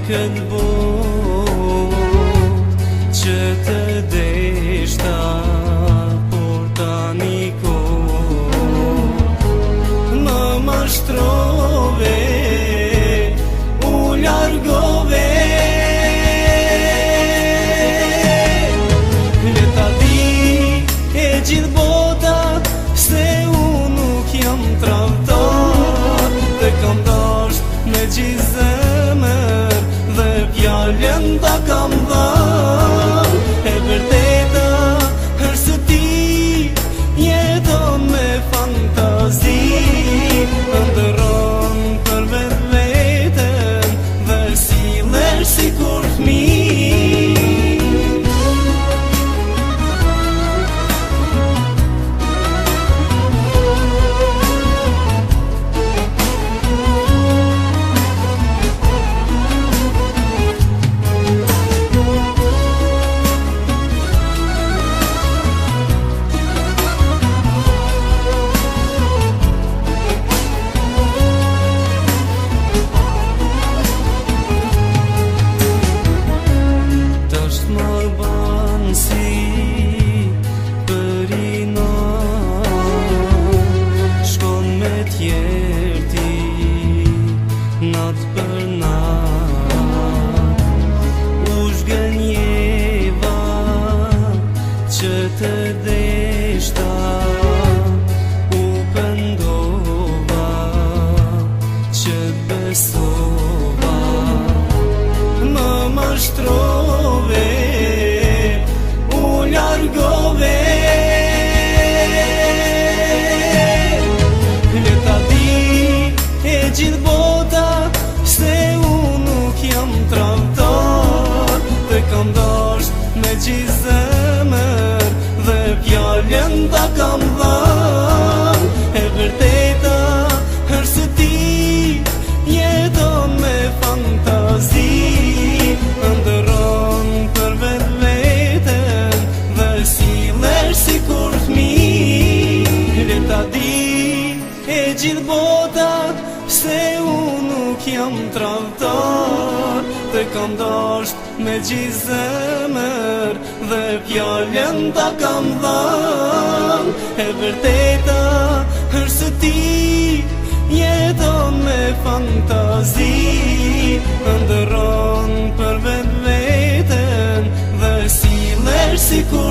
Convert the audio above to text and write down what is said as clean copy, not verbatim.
këtë botë që të deshta, por tani kohë më mashtrove, u largove. Le ta di e gjithë bota se unë nuk jam tradhtor, dhe kam dashur me gjithë zemër dhe fjalën ta kam dhënë. E vërteta është se ti jeton me fantazi, ndërron për vetveten dhe sillesh sikur fëmijë. Nat për nat u zgënjeva që të deshta, u pendova që besova, më mashtrove, u largove. Le ta di e gjithë bota se unë nuk jam tradhtor, dhe kam dashur me gjithë zemër dhe fjalën ta kam dhënë. E vërteta është se ti jeton me fantazi, ndërron për vetveten dhe sillesh sikur fëmijë. Le ta di e gjithë bota se unë nuk jam tradhtor, dhe kam dashur me gjithë zemër dhe fjalën ta kam dhënë. E vërteta është se ti jeton me fantazi, ndërron për vetveten dhe sillesh sikur